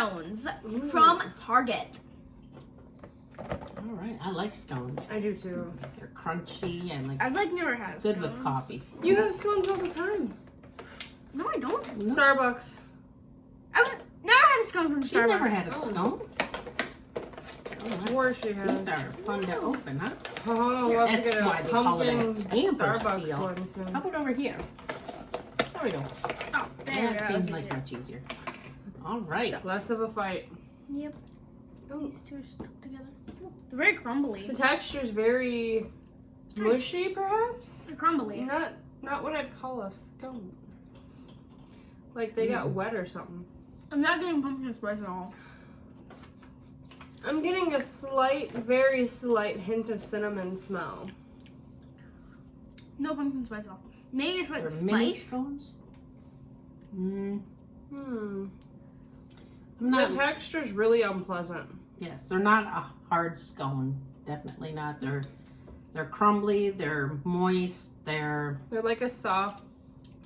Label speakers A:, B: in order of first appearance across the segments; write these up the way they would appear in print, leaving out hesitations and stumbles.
A: scones from Target.
B: All right, I like scones.
C: I do too.
B: They're crunchy and like
A: I've never had
B: good
A: scones.
B: with coffee.
C: You have scones all the time.
A: No, I don't.
B: No.
C: Starbucks.
A: I've never had a scone from
B: She
A: Starbucks.
B: never had a scone.
C: Of course she has.
B: These are fun to open, huh?
C: Oh, we'll have to
B: That's
C: get
B: why
C: a
B: they call it a
C: pumpkin
B: tamper
C: Starbucks
B: seal.
C: one soon.
B: How about over here? There we go.
A: Oh, there
B: That seems like much easier. All right.
C: Less of a fight.
A: Yep. Oh, these two are stuck together. They're very crumbly.
C: The texture's very mushy, perhaps.
A: They're crumbly.
C: Not what I'd call a scone. Like they got wet or something.
A: I'm not getting pumpkin spice at all.
C: I'm getting a slight, very slight hint of cinnamon smell.
A: No pumpkin spice at all. Maybe it's like
B: They're mini
A: spice.
B: scones. I'm
C: The
B: not.
C: texture's really unpleasant.
B: Yes, they're not a hard scone. Definitely not. They're crumbly. They're moist. They're
C: They're like a soft,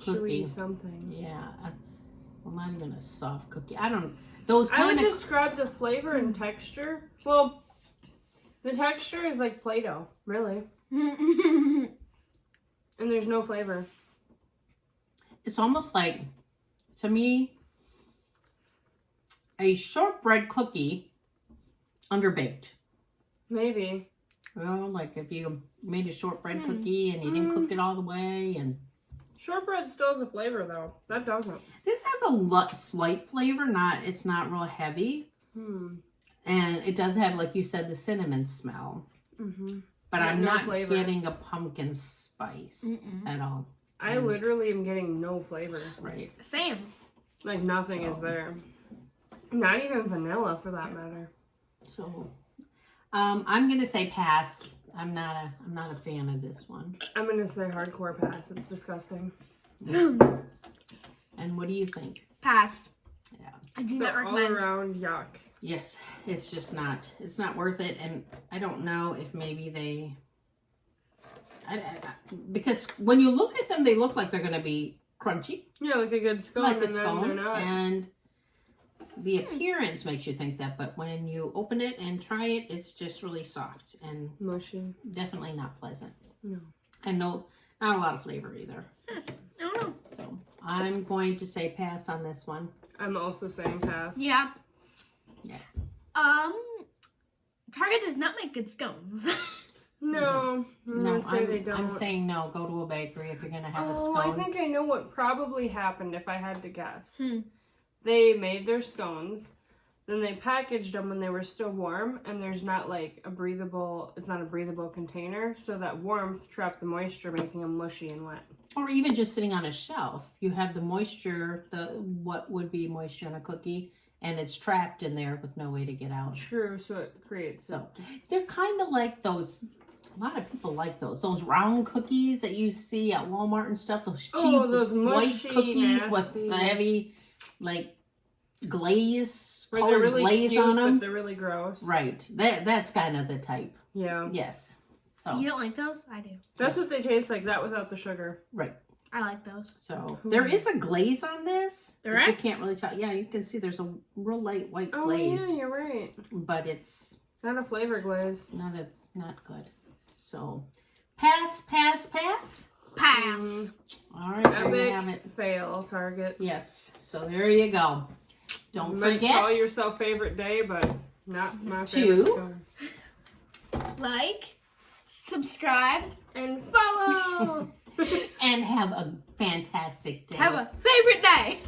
B: Cookie.
C: chewy something.
B: yeah. Well, not even a soft cookie. I don't. Those
C: I would
B: kind of.
C: describe the flavor and texture. Well, the texture is like Play-Doh, really. And there's no flavor.
B: It's almost like, to me, a shortbread cookie underbaked.
C: Maybe.
B: Well, like if you made a shortbread cookie and you didn't cook it all the way, and
C: Shortbread still has a flavor, though. That doesn't.
B: this has a slight flavor. It's not real heavy, and it does have, like you said, the cinnamon smell. But
C: Yeah,
B: I'm
C: no
B: not
C: flavor.
B: getting a pumpkin spice at all.
C: I literally am getting no flavor.
B: Right.
A: Same.
C: Like nothing is there. Not even vanilla, for that matter.
B: So, I'm gonna say pass. I'm not a fan of this one.
C: I'm gonna say hardcore pass. It's disgusting.
B: And what do you think?
A: Pass.
B: Yeah.
A: I do
C: So
A: not
C: all
A: recommend.
C: around yuck.
B: Yes, it's just not. It's not worth it, and I don't know if maybe they. Because when you look at them, they look like they're gonna be crunchy,
C: Yeah, like a good scone,
B: like a
C: and then they're
B: scone,
C: not.
B: and the appearance makes you think that. But when you open it and try it, it's just really soft and
C: Mushy.
B: definitely not pleasant.
C: No.
B: And not a lot of flavor either.
A: I don't know.
B: So I'm going to say pass on this one.
C: I'm also saying pass.
A: Yeah.
B: Yeah.
A: Target does not make good scones.
C: No.
B: No,
C: Say they don't.
B: I'm saying no. Go to a bakery if you're gonna have a
C: Oh,
B: scone.
C: I think I know what probably happened if I had to guess.
A: Hmm.
C: They made their scones, then they packaged them when they were still warm, and there's not like it's not a breathable container, so that warmth trapped the moisture, making them mushy and wet.
B: Or even just sitting on a shelf. You have the moisture, what would be moisture in a cookie, and it's trapped in there with no way to get out.
C: True, so it creates
B: So they're kind of like those. A lot of people like those round cookies that you see at Walmart and stuff. Those cheap
C: those
B: white
C: mushy,
B: cookies
C: nasty.
B: with the heavy, like glaze,
C: where they're
B: colored
C: really
B: glaze
C: cute,
B: on
C: but
B: them.
C: they're really gross.
B: Right. That's kind of the type.
C: Yeah.
B: Yes. So
A: You don't like those? I do.
C: That's what they taste like, that without the sugar.
B: right.
A: I like those.
B: So there is a glaze on this.
A: There
B: but you
A: is?
B: can't really tell. Yeah, you can see there's a real light white
C: Oh,
B: glaze,
C: yeah, you're right.
B: but it's
C: Not a flavor glaze.
B: it's not good. So pass.
A: Pass.
B: All right, there you have
C: Epic
B: it.
C: fail, Target.
B: Yes. So there you go. Don't
C: You might call
B: forget
C: yourself favorite day, but not my
B: To-
C: favorite scone.
A: Like, subscribe,
C: And follow!
B: and have a fantastic day.
A: have a favorite day.